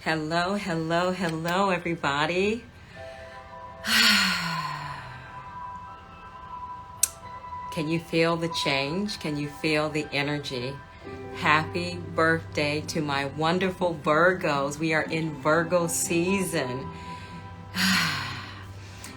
Hello, hello, hello, everybody. Can you feel the change? Can you feel the energy? Happy birthday to my wonderful Virgos. We are in Virgo season.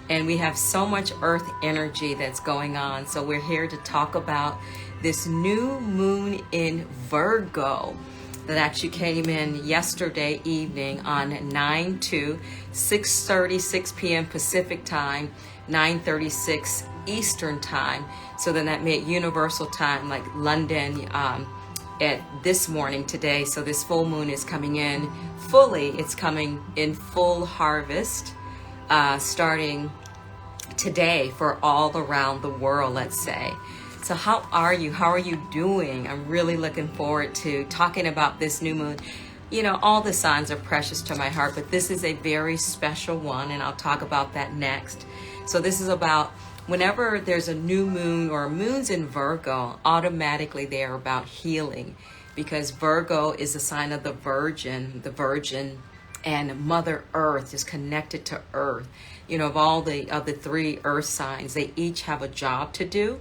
And we have so much earth energy that's going on. So we're here to talk about this new moon in Virgo that actually came in yesterday evening on 6:36 p.m. Pacific time, 9:36 Eastern time. So then that made universal time, like London, at this morning today. So this full moon is coming in fully. It's coming in full harvest, starting today for all around the world, let's say. So how are you? How are you doing? I'm really looking forward to talking about this new moon. You know, all the signs are precious to my heart, but this is a very special one, and I'll talk about that next. So this is about whenever there's a new moon or moons in Virgo, automatically they are about healing, because Virgo is a sign of the Virgin, and Mother Earth is connected to Earth. You know, of the three Earth signs, they each have a job to do,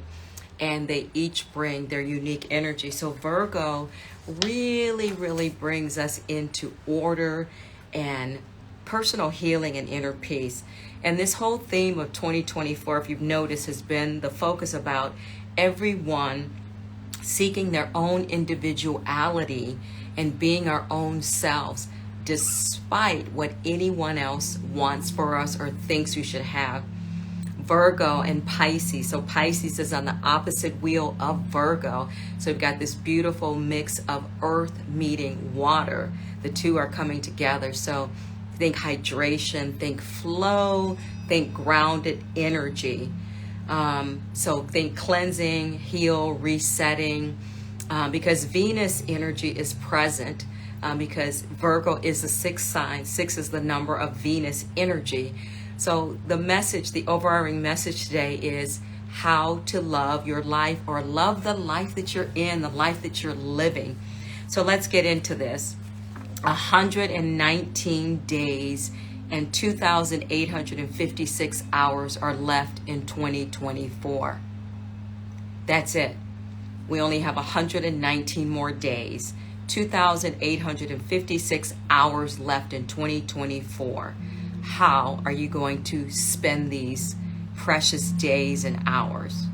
and they each bring their unique energy. So Virgo really brings us into order and personal healing and inner peace. And this whole theme of 2024, if you've noticed, has been the focus about everyone seeking their own individuality and being our own selves, despite what anyone else wants for us or thinks we should have. Virgo and Pisces. So Pisces is on the opposite wheel of Virgo. So we've got this beautiful mix of earth meeting water. The two are coming together. So think hydration, think flow, think grounded energy. So think cleansing, heal, resetting, because Venus energy is present, because Virgo is the sixth sign. 6 is the number of Venus energy. So the message, the overarching message today is how to love your life, or love the life that you're in, the life that you're living. So let's get into this. 119 days and 2,856 hours are left in 2024. That's it. We only have 119 more days, 2,856 hours left in 2024. How are you going to spend these precious days and hours?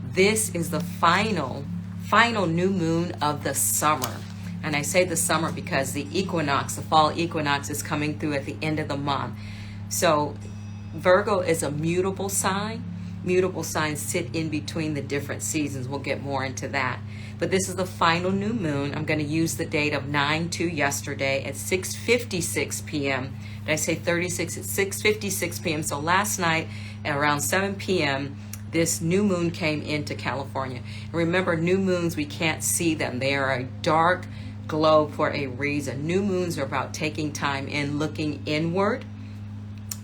This is the final new moon of the summer. And I say the summer because the equinox, the fall equinox, is coming through at the end of the month. So Virgo is a mutable sign. Mutable signs sit in between the different seasons. We'll get more into that. But this is the final new moon. I'm going to use the date of 9/2 yesterday at 6:56 p.m. Did I say 36? It's 6:56 p.m. So last night at around 7 p.m., this new moon came into California. And remember, new moons, we can't see them. They are a dark globe for a reason. New moons are about taking time in, looking inward.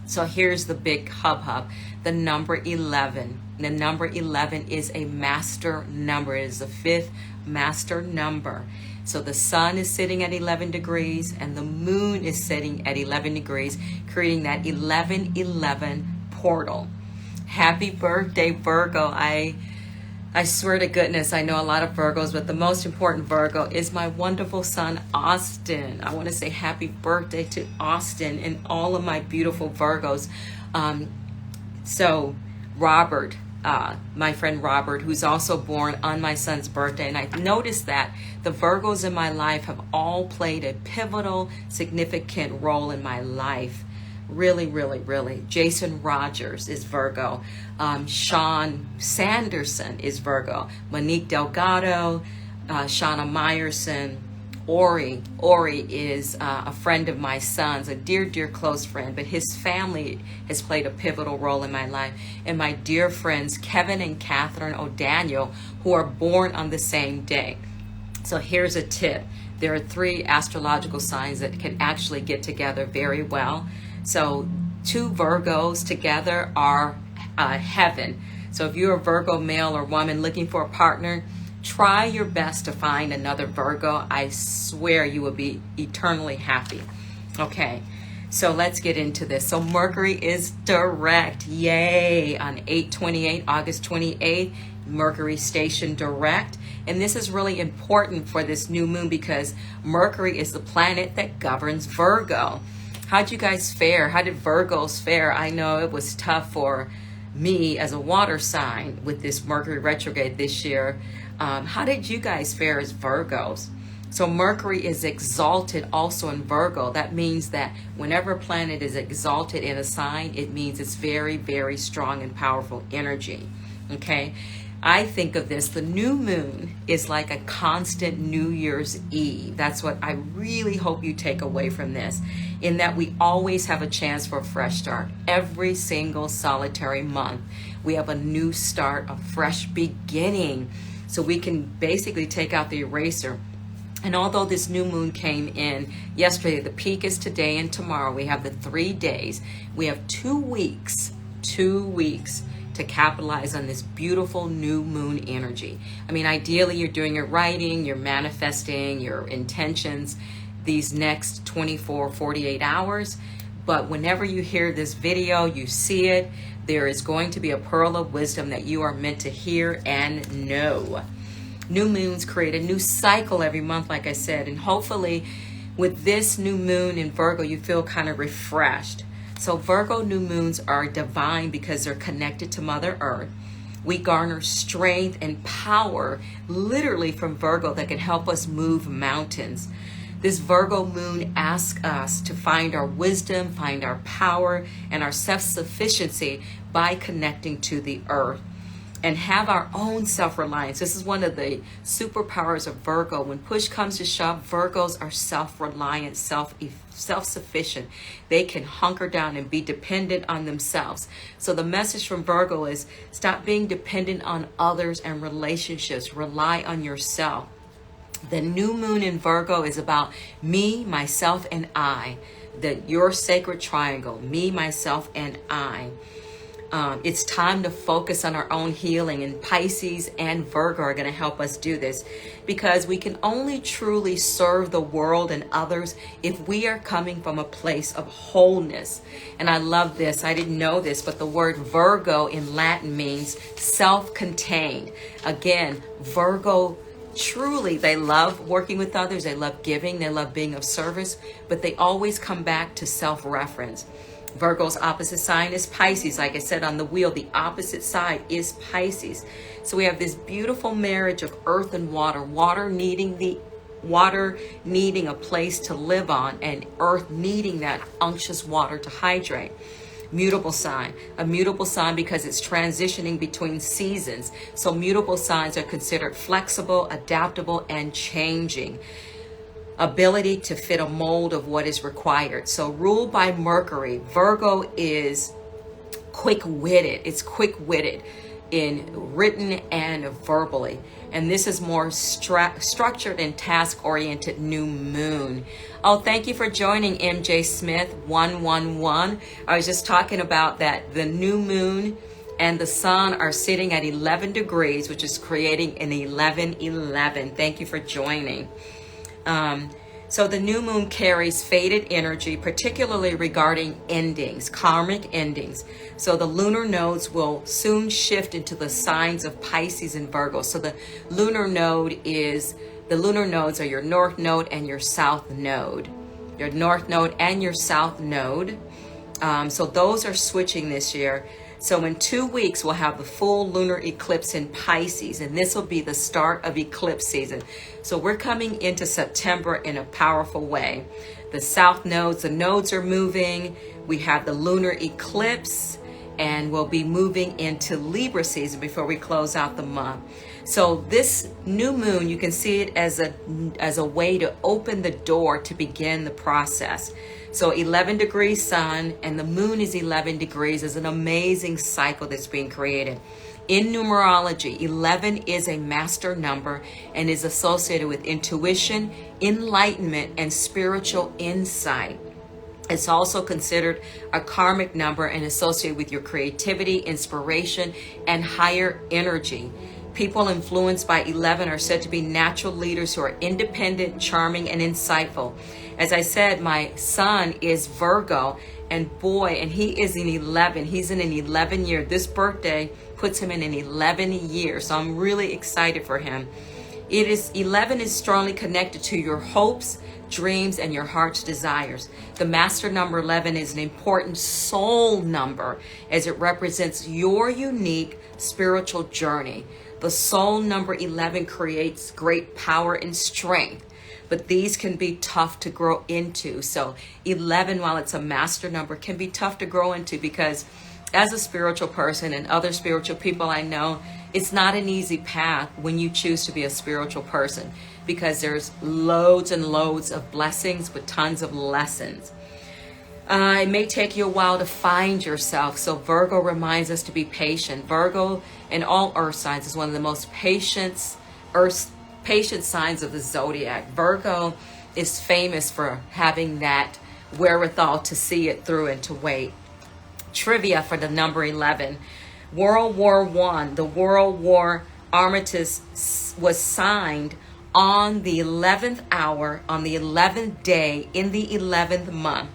So here's the big hub, the number 11. The number 11 is a master number. It is the 5th master number. So the sun is sitting at 11 degrees and the moon is sitting at 11 degrees, creating that 11-11 portal. Happy birthday, Virgo. I swear to goodness, I know a lot of Virgos, but the most important Virgo is my wonderful son, Austin. I want to say happy birthday to Austin and all of my beautiful Virgos. So Robert, my friend Robert, who's also born on my son's birthday, and I've noticed that the Virgos in my life have all played a pivotal, significant role in my life. Really. Jason Rogers is Virgo. Sean Sanderson is Virgo. Monique Delgado, Shauna Meyerson, Ori. Ori is a friend of my son's, a dear close friend, but his family has played a pivotal role in my life. And my dear friends, Kevin and Catherine O'Daniel, who are born on the same day. So here's a tip. There are 3 astrological signs that can actually get together very well. So 2 Virgos together are heaven. So if you're a Virgo male or woman looking for a partner, try your best to find another Virgo. I swear you will be eternally happy. Okay, so let's get into this. So Mercury is direct. Yay! On 8/28, August 28th, Mercury station direct. And this is really important for this new moon because Mercury is the planet that governs Virgo. How'd you guys fare? How did Virgos fare? I know it was tough for me as a water sign with this Mercury retrograde this year. How did you guys fare as Virgos? So Mercury is exalted also in Virgo. That means that whenever a planet is exalted in a sign, it means it's very, very strong and powerful energy. Okay? I think of this, the new moon is like a constant New Year's Eve. That's what I really hope you take away from this, in that we always have a chance for a fresh start. Every single solitary month, we have a new start, a fresh beginning. So we can basically take out the eraser. And although this new moon came in yesterday, the peak is today and tomorrow. We have the 3 days. We have 2 weeks to capitalize on this beautiful new moon energy. I mean, ideally, you're doing your writing, you're manifesting your intentions these next 24, 48 hours. But whenever you hear this video, you see it, there is going to be a pearl of wisdom that you are meant to hear and know. New moons create a new cycle every month, like I said, and hopefully with this new moon in Virgo, you feel kind of refreshed. So Virgo new moons are divine because they're connected to Mother Earth. We garner strength and power literally from Virgo that can help us move mountains. This Virgo moon asks us to find our wisdom, find our power, and our self-sufficiency by connecting to the earth and have our own self-reliance. This is one of the superpowers of Virgo. When push comes to shove, Virgos are self-reliant, self-sufficient. They can hunker down and be dependent on themselves. So the message from Virgo is stop being dependent on others and relationships. Rely on yourself. The new moon in Virgo is about me, myself, and I. Your sacred triangle, me, myself, and I. It's time to focus on our own healing, and Pisces and Virgo are going to help us do this because we can only truly serve the world and others if we are coming from a place of wholeness. And I love this. I didn't know this, but the word Virgo in Latin means self-contained. Again, Virgo truly, they love working with others. They love giving. They love being of service, but they always come back to self-reference. Virgo's opposite sign is Pisces. Like I said on the wheel, the opposite side is Pisces. So we have this beautiful marriage of earth and water, water needing a place to live on, and earth needing that unctuous water to hydrate. Mutable sign, a mutable sign because it's transitioning between seasons. So mutable signs are considered flexible, adaptable, and changing. Ability to fit a mold of what is required. So ruled by Mercury, Virgo is quick-witted. It's quick-witted in written and verbally. And this is more structured and task-oriented new moon. Oh, thank you for joining MJ Smith 111. I was just talking about that the new moon and the sun are sitting at 11 degrees, which is creating an 11-11. Thank you for joining. So the new moon carries fated energy, particularly regarding endings, karmic endings. So the lunar nodes will soon shift into the signs of Pisces and Virgo. So the lunar nodes are your north node and your south node. Your north node and your south node. So those are switching this year. So in 2 weeks, we'll have the full lunar eclipse in Pisces, and this will be the start of eclipse season. So we're coming into September in a powerful way. The south nodes, the nodes are moving. We have the lunar eclipse, and we'll be moving into Libra season before we close out the month. So this new moon, you can see it as a way to open the door to begin the process. So 11 degrees sun and the moon is 11 degrees is an amazing cycle that's being created. In numerology, 11 is a master number and is associated with intuition, enlightenment, and spiritual insight. It's also considered a karmic number and associated with your creativity, inspiration, and higher energy. People influenced by 11 are said to be natural leaders who are independent, charming, and insightful. As I said, my son is Virgo, and boy, and he is in 11. He's in an 11 year. This birthday puts him in an 11 year. So I'm really excited for him. 11 is strongly connected to your hopes, dreams, and your heart's desires. The master number 11 is an important soul number as it represents your unique spiritual journey. The soul number 11 creates great power and strength, but these can be tough to grow into. So 11, while it's a master number, can be tough to grow into because as a spiritual person and other spiritual people I know, it's not an easy path when you choose to be a spiritual person because there's loads and loads of blessings but tons of lessons. It may take you a while to find yourself. So Virgo reminds us to be patient. Virgo in all earth signs is one of the most patient signs of the zodiac. Virgo is famous for having that wherewithal to see it through and to wait. Trivia for the number 11. World War I, the World War Armistice was signed on the 11th hour, on the 11th day, in the 11th month.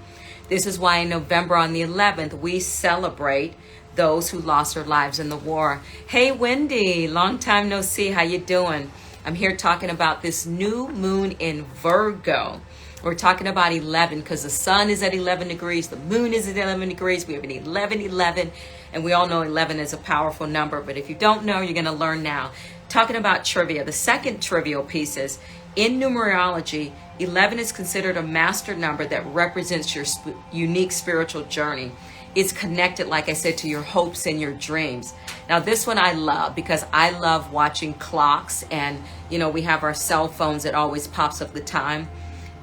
This is why in November on the 11th, we celebrate those who lost their lives in the war. Hey, Wendy, long time no see. How you doing? I'm here talking about this new moon in Virgo. We're talking about 11 because the sun is at 11 degrees. The moon is at 11 degrees. We have an 11-11. And we all know 11 is a powerful number. But if you don't know, you're going to learn now. Talking about trivia. The second trivial piece is, in numerology, 11 is considered a master number that represents your unique spiritual journey. It's connected, like I said, to your hopes and your dreams. Now, this one I love because I love watching clocks. And, you know, we have our cell phones that always pops up the time.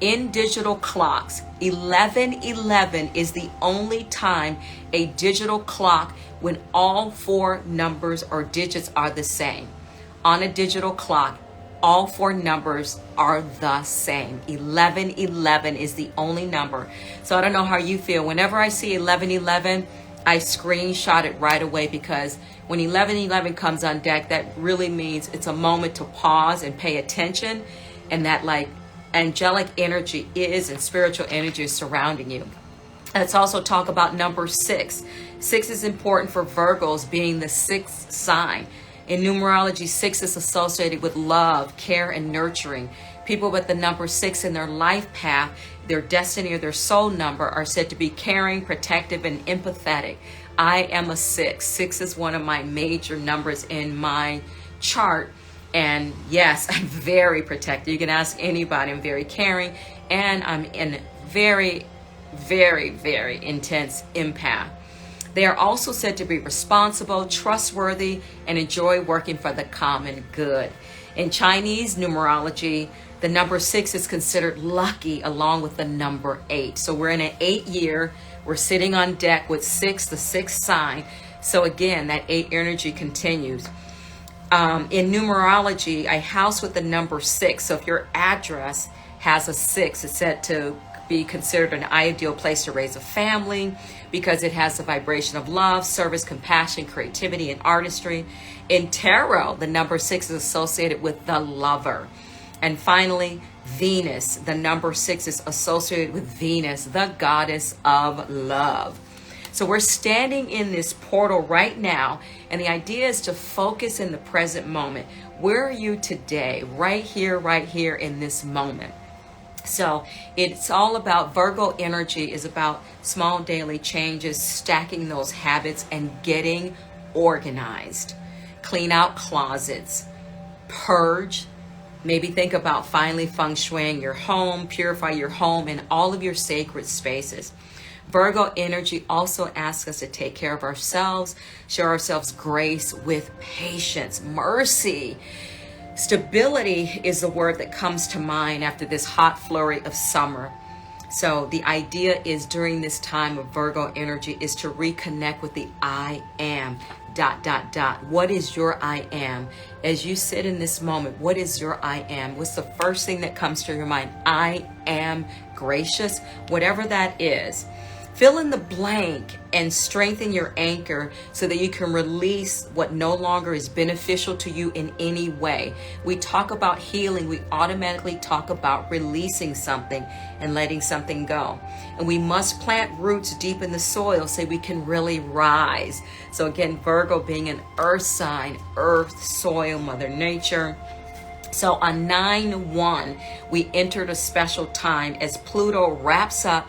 In digital clocks, 1111 is the only time a digital clock when all four numbers or digits are the same. On a digital clock, all four numbers are the same. 1111 is the only number. So I don't know how you feel. Whenever I see 1111, I screenshot it right away because when 1111 comes on deck, that really means it's a moment to pause and pay attention, and that like angelic energy is and spiritual energy is surrounding you. Let's also talk about number 6. 6 is important for Virgos, being the sixth sign. In numerology, 6 is associated with love, care, and nurturing. People with the number 6 in their life path, their destiny or their soul number, are said to be caring, protective, and empathetic. I am a 6. 6 is one of my major numbers in my chart. And yes, I'm very protective. You can ask anybody. I'm very caring, and I'm in very, very, very intense empath. They are also said to be responsible, trustworthy, and enjoy working for the common good. In Chinese numerology, the number 6 is considered lucky along with the number 8. So we're in an 8 year. We're sitting on deck with 6, the sixth sign. So again, that 8 energy continues. In numerology, a house with the number 6. So if your address has a 6, it's said to be considered an ideal place to raise a family because it has the vibration of love, service, compassion, creativity, and artistry. In tarot, the number 6 is associated with the lover. And finally, Venus, the number 6 is associated with Venus, the goddess of love. So we're standing in this portal right now, and the idea is to focus in the present moment. Where are you today? Right here in this moment. So it's all about, Virgo energy is about small daily changes, stacking those habits, and getting organized. Clean out closets, purge. Maybe think about finally feng shuiing your home, purify your home and all of your sacred spaces. Virgo energy also asks us to take care of ourselves, show ourselves grace with patience, mercy. Stability is the word that comes to mind after this hot flurry of summer. So the idea is during this time of Virgo energy is to reconnect with the I am, ... What is your I am? As you sit in this moment, what is your I am? What's the first thing that comes to your mind? I am gracious, whatever that is. Fill in the blank and strengthen your anchor so that you can release what no longer is beneficial to you in any way. We talk about healing, we automatically talk about releasing something and letting something go. And we must plant roots deep in the soil so we can really rise. So again, Virgo being an earth sign, earth, soil, Mother Nature. So on 9/1, we entered a special time as Pluto wraps up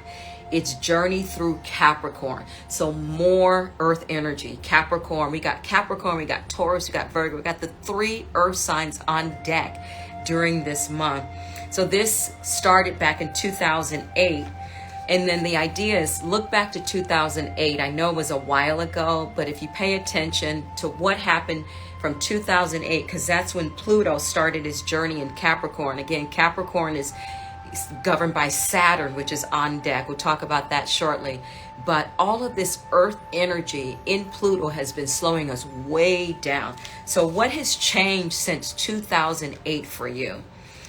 its journey through Capricorn. So more earth energy. Capricorn, we got Taurus, we got Virgo, we got the 3 earth signs on deck during this month. So this started back in 2008. And then the idea is look back to 2008. I know it was a while ago, but if you pay attention to what happened from 2008, because that's when Pluto started his journey in Capricorn. Again, Capricorn is governed by Saturn, which is on deck. We'll talk about that shortly. But all of this earth energy in Pluto has been slowing us way down. So what has changed since 2008 for you?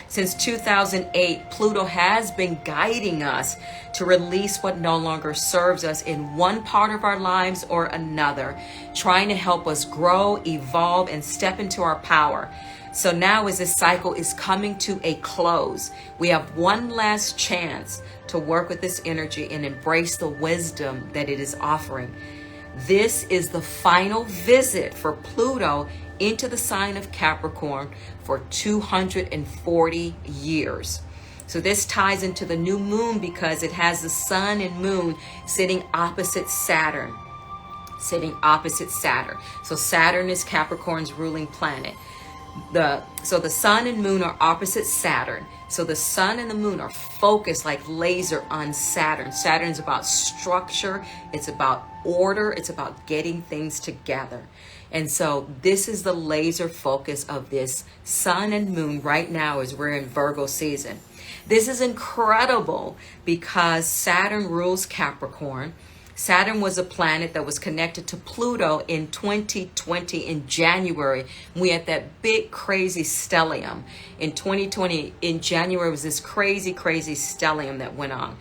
Since 2008, Pluto has been guiding us to release what no longer serves us in one part of our lives or another, trying to help us grow, evolve, and step into our power. So now as this cycle is coming to a close, we have one last chance to work with this energy and embrace the wisdom that it is offering. This is the final visit for Pluto into the sign of Capricorn for 240 years. So this ties into the new moon because it has the sun and moon sitting opposite Saturn. So Saturn is Capricorn's ruling planet. So the sun and moon are opposite Saturn. So the sun and the moon are focused like laser on Saturn. Saturn's about structure. It's about order. It's about getting things together. And so this is the laser focus of this sun and moon right now as we're in Virgo season. This is incredible because Saturn rules Capricorn. Saturn was a planet that was connected to Pluto in 2020 in January. We had that big crazy stellium. In 2020 in January was this crazy stellium that went on.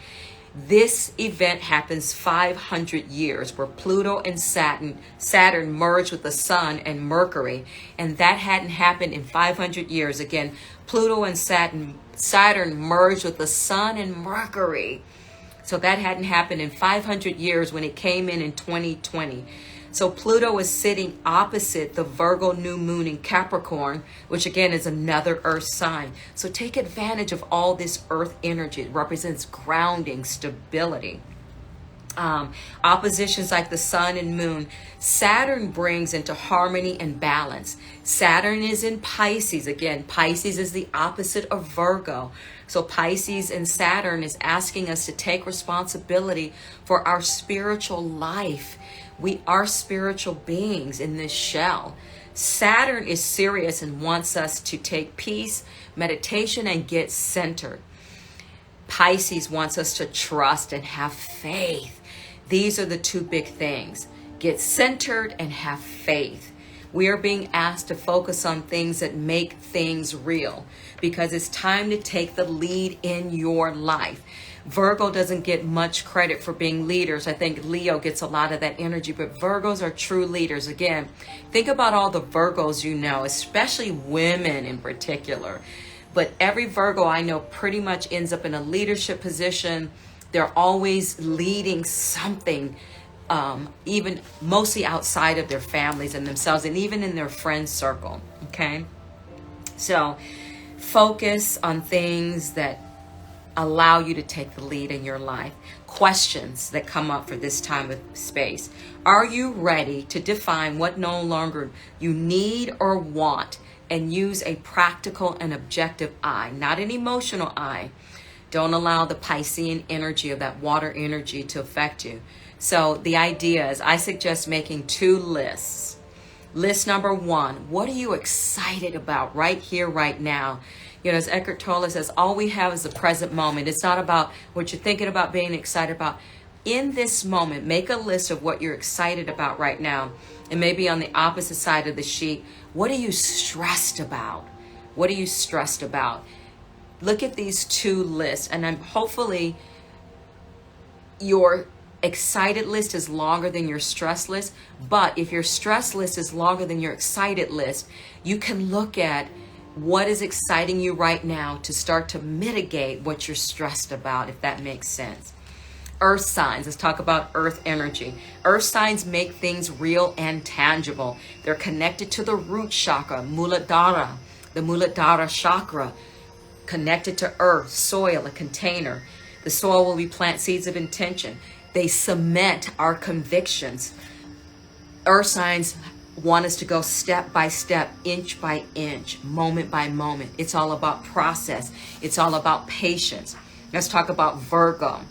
This event happens 500 years where Pluto and Saturn merged with the Sun and Mercury, and that hadn't happened in 500 years. Again, Pluto and Saturn merged with the Sun and Mercury. So that hadn't happened in 500 years when it came in 2020. So Pluto is sitting opposite the Virgo new moon in Capricorn, which again is another earth sign. So take advantage of all this earth energy. It represents grounding, stability. Oppositions like the sun and moon, Saturn brings into harmony and balance. Saturn is in Pisces. Again, Pisces is the opposite of Virgo. So Pisces and Saturn is asking us to take responsibility for our spiritual life. We are spiritual beings in this shell. Saturn is serious and wants us to take peace, meditation, and get centered. Pisces wants us to trust and have faith. These are the two big things. Get centered and have faith. We are being asked to focus on things that make things real because it's time to take the lead in your life. Virgo doesn't get much credit for being leaders. I think Leo gets a lot of that energy, but Virgos are true leaders. Again, think about all the Virgos you know, especially women in particular. But every Virgo I know pretty much ends up in a leadership position. They're always leading something, even mostly outside of their families and themselves, and even in their friend circle, okay? So focus on things that allow you to take the lead in your life. Questions that come up for this time of space. Are you ready to define what no longer you need or want and use a practical and objective eye, not an emotional eye? Don't allow the Piscean energy of that water energy to affect you. So the idea is I suggest making 2 lists. List number 1, what are you excited about right here, right now? You know, as Eckhart Tolle says, all we have is the present moment. It's not about what you're thinking about, being excited about. In this moment, make a list of what you're excited about right now. And maybe on the opposite side of the sheet, what are you stressed about? What are you stressed about? Look at these 2 lists, and hopefully your excited list is longer than your stress list. But if your stress list is longer than your excited list, you can look at what is exciting you right now to start to mitigate what you're stressed about, if that makes sense. Earth signs, let's talk about earth energy. Earth signs make things real and tangible. They're connected to the root chakra, Muladhara, the Muladhara chakra, connected to earth, soil, a container. The soil where we plant seeds of intention. They cement our convictions. Earth signs want us to go step by step, inch by inch, moment by moment. It's all about process. It's all about patience. Let's talk about Virgo.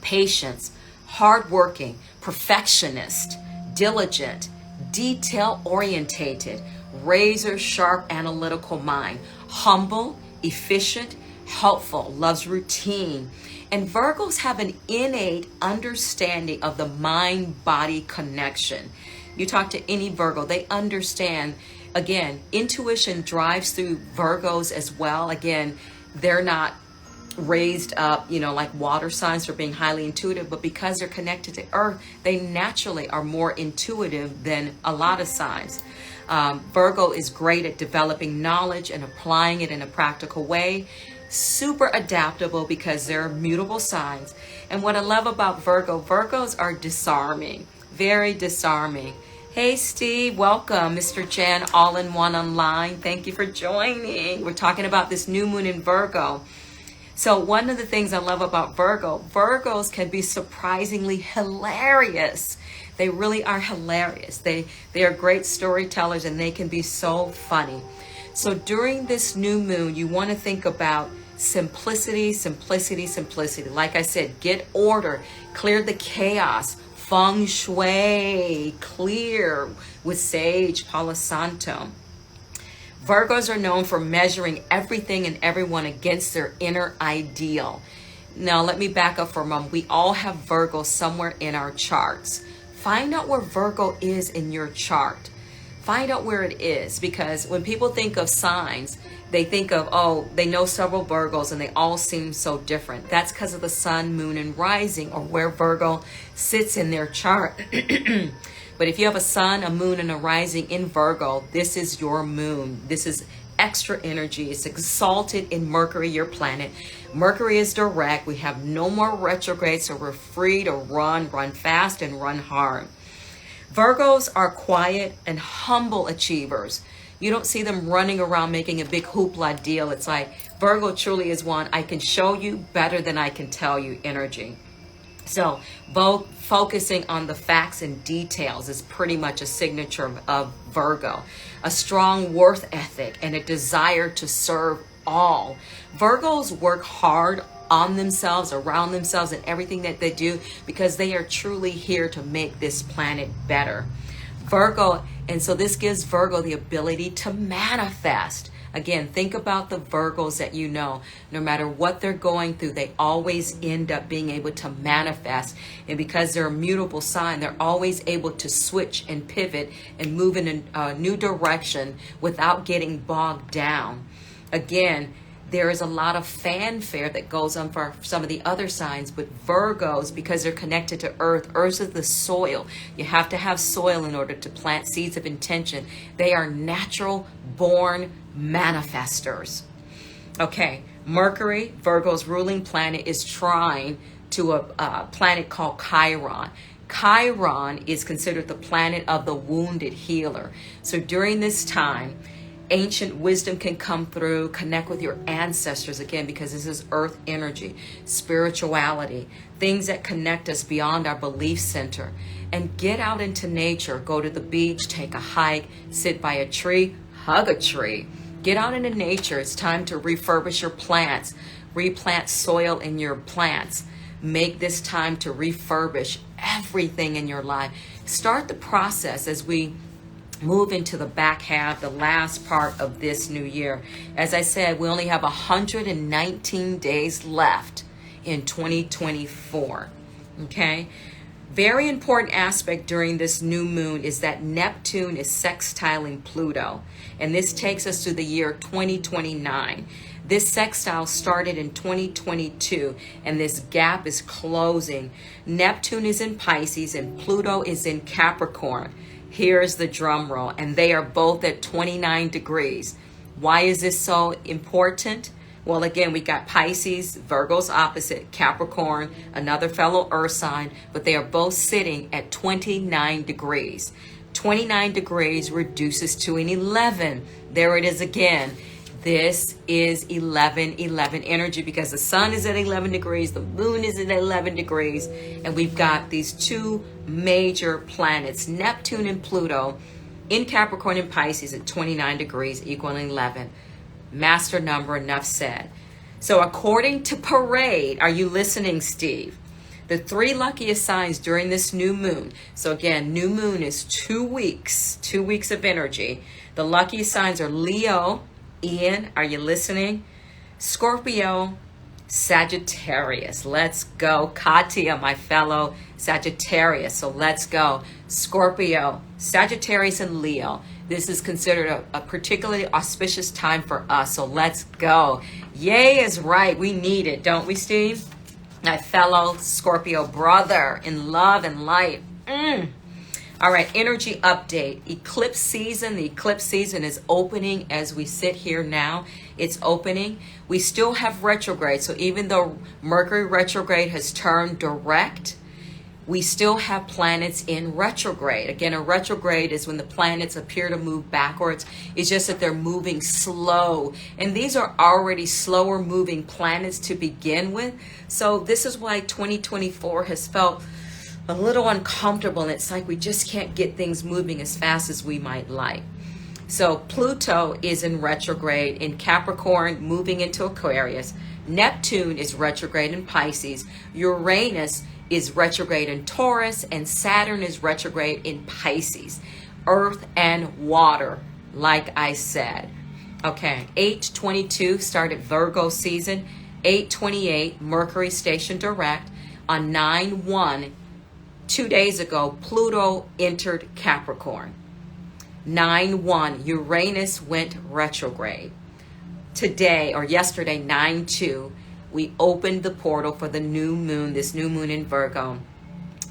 Patience, hardworking, perfectionist, diligent, detail-orientated, razor-sharp analytical mind, humble, efficient, helpful, loves routine. And Virgos have an innate understanding of the mind-body connection. You talk to any Virgo, they understand. Again, intuition drives through Virgos as well. Again, they're not raised up, like water signs for being highly intuitive, but because they're connected to earth, they naturally are more intuitive than a lot of signs. Virgo is great at developing knowledge and applying it in a practical way. Super adaptable because they're mutable signs. And what I love about Virgos are disarming, very disarming. Hey Steve, welcome. Mr. Jen, all-in-one online. Thank you for joining. We're talking about this new moon in Virgo. So one of the things I love about Virgos can be surprisingly hilarious. They really are hilarious. They are great storytellers and they can be so funny. So during this new moon, you want to think about simplicity, simplicity, simplicity. Like I said, get order, clear the chaos, feng shui, clear with sage, Palo Santo. Virgos are known for measuring everything and everyone against their inner ideal. Now, let me back up for a moment. We all have Virgo somewhere in our charts. Find out where Virgo is in your chart. Find out where it is, because when people think of signs, they think of, oh, they know several Virgos and they all seem so different. That's because of the sun, moon, and rising, or where Virgo sits in their chart. But if you have a sun, a moon, and a rising in Virgo, this is your moon. This is extra energy. It's exalted in Mercury, your planet. Mercury is direct. We have no more retrograde, so we're free to run fast and run hard. Virgos are quiet and humble achievers. You don't see them running around making a big hoopla deal. It's like Virgo truly is one, I can show you better than I can tell you energy. So focusing on the facts and details is pretty much a signature of Virgo. A strong worth ethic and a desire to serve all. Virgos work hard on themselves, around themselves, and everything that they do because they are truly here to make this planet better. Virgo, and so this gives Virgo the ability to manifest. Again, think about the Virgos that you know. No matter what they're going through, they always end up being able to manifest. And because they're a mutable sign, they're always able to switch and pivot and move in a new direction without getting bogged down. Again, there is a lot of fanfare that goes on for some of the other signs, but Virgos, because they're connected to earth is the soil. You have to have soil in order to plant seeds of intention. They are natural born manifestors. Okay, Mercury, Virgo's ruling planet, is trine to a planet called Chiron. Chiron is considered the planet of the wounded healer. So during this time, ancient wisdom can come through, connect with your ancestors again, because this is earth energy, spirituality, things that connect us beyond our belief center. And get out into nature, go to the beach, take a hike, sit by a tree, hug a tree. Get out into nature. It's time to refurbish your plants, replant soil in your plants. Make this time to refurbish everything in your life. Start the process as we move into the back half, the last part of this new year. As I said, we only have 119 days left in 2024. Okay? Very important aspect during this new moon is that Neptune is sextiling Pluto. And this takes us to the year 2029. This sextile started in 2022, and this gap is closing. Neptune is in Pisces and Pluto is in Capricorn. Here's the drum roll, and they are both at 29 degrees. Why is this so important? Well, again, we got Pisces, Virgo's opposite, Capricorn, another fellow earth sign, but they are both sitting at 29 degrees. 29 degrees reduces to an 11. There it is again. This is 11-11 energy because the sun is at 11 degrees, the moon is at 11 degrees, and we've got these two major planets, Neptune and Pluto, in Capricorn and Pisces at 29 degrees, equaling 11. Master number, enough said. So according to Parade, are you listening, Steve? The 3 luckiest signs during this new moon. So again, new moon is 2 weeks of energy. The luckiest signs are Leo. Ian, are you listening? Scorpio, Sagittarius. Let's go. Katia, my fellow Sagittarius. So let's go. Scorpio, Sagittarius, and Leo. This is considered a particularly auspicious time for us. So let's go. Yay is right. We need it, don't we, Steve? My fellow Scorpio brother in love and light. All right, energy update. Eclipse season. The eclipse season is opening as we sit here now. It's opening. We still have retrograde. So even though Mercury retrograde has turned direct, we still have planets in retrograde. Again, a retrograde is when the planets appear to move backwards. It's just that they're moving slow. And these are already slower moving planets to begin with. So this is why 2024 has felt a little uncomfortable, and it's like we just can't get things moving as fast as we might like. So Pluto is in retrograde in Capricorn, moving into Aquarius. Neptune is retrograde in Pisces. Uranus is retrograde in Taurus, and Saturn is retrograde in Pisces. Earth and water, like I said. Okay, 8/22 started Virgo season. 8/28 Mercury stationed direct. On 9/1 2 days ago, Pluto entered Capricorn. 9/1, Uranus went retrograde. Today, or yesterday, 9/2, we opened the portal for the new moon, this new moon in Virgo.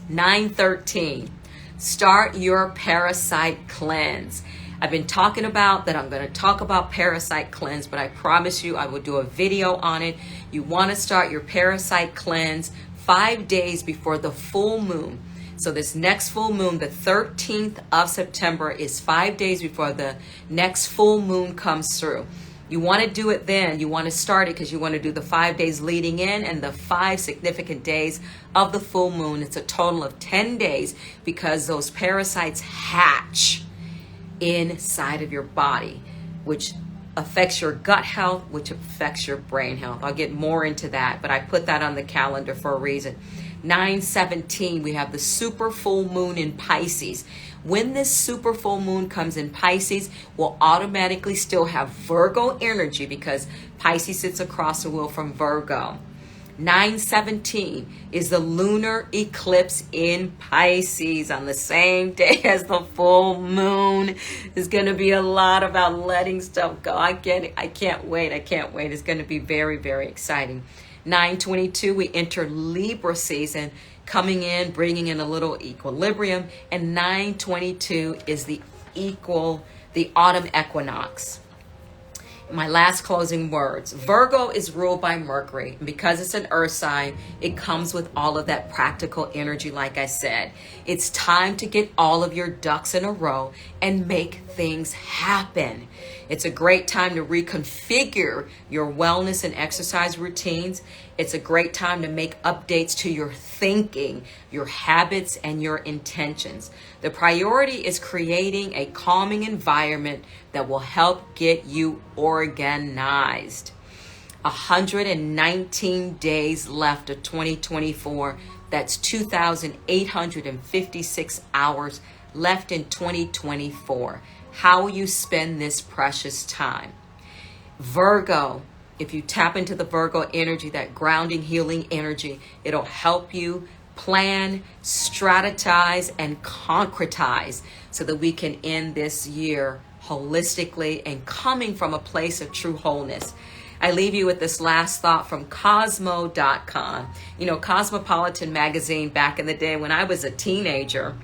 9/13, start your parasite cleanse. I've been talking about that I'm going to talk about parasite cleanse, but I promise you I will do a video on it. You want to start your parasite cleanse 5 days before the full moon. So this next full moon, the 13th of September, is 5 days before the next full moon comes through. You want to do it then. You want to start it because you want to do the 5 days leading in and the 5 significant days of the full moon. It's a total of 10 days because those parasites hatch inside of your body, which affects your gut health, which affects your brain health. I'll get more into that, but I put that on the calendar for a reason. 9/17, we have the super full moon in Pisces. When this super full moon comes in Pisces, we'll automatically still have Virgo energy because Pisces sits across the wheel from Virgo. 9/17 is the lunar eclipse in Pisces on the same day as the full moon. There's going to be a lot about letting stuff go. I get it. I can't wait. It's going to be very, very exciting. 9/22, we enter Libra season, coming in, bringing in a little equilibrium. And 9/22 is the autumn equinox. My last closing words. Virgo is ruled by Mercury. And because it's an earth sign, it comes with all of that practical energy, like I said. It's time to get all of your ducks in a row and make things happen. It's a great time to reconfigure your wellness and exercise routines. It's a great time to make updates to your thinking, your habits, and your intentions. The priority is creating a calming environment that will help get you organized. 119 days left of 2024. That's 2,856 hours left in 2024. How will you spend this precious time? Virgo, if you tap into the Virgo energy, that grounding, healing energy, it'll help you plan, strategize, and concretize so that we can end this year holistically and coming from a place of true wholeness. I leave you with this last thought from Cosmo.com. You know, Cosmopolitan magazine back in the day when I was a teenager,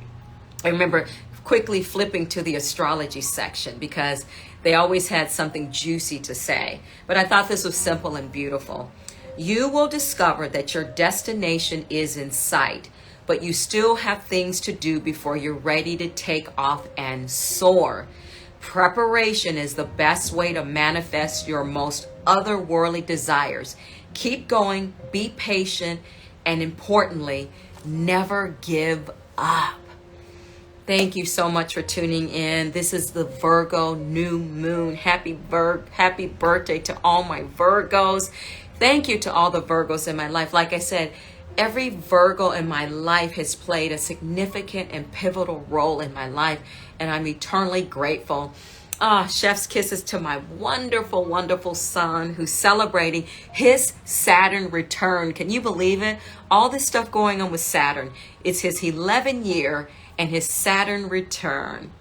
I remember quickly flipping to the astrology section because they always had something juicy to say. But I thought this was simple and beautiful. You will discover that your destination is in sight, but you still have things to do before you're ready to take off and soar. Preparation is the best way to manifest your most otherworldly desires. Keep going, be patient, and importantly, never give up. Thank you so much for tuning in. This is the Virgo new moon. Happy birthday to all my Virgos. Thank you to all the Virgos in my life. Like I said, every Virgo in my life has played a significant and pivotal role in my life, and I'm eternally grateful. Chef's kisses to my wonderful, wonderful son who's celebrating his Saturn return. Can you believe it? All this stuff going on with Saturn. It's his 11th year and his Saturn return.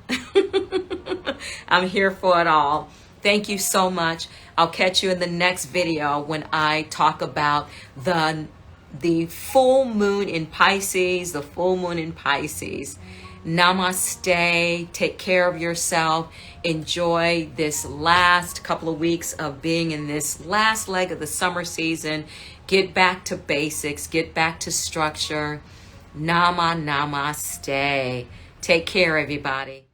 I'm here for it all. Thank you so much. I'll catch you in the next video when I talk about the full moon in Pisces, the full moon in Pisces. Namaste. Take care of yourself. Enjoy this last couple of weeks of being in this last leg of the summer season. Get back to basics. Get back to structure. Namaste. Take care, everybody.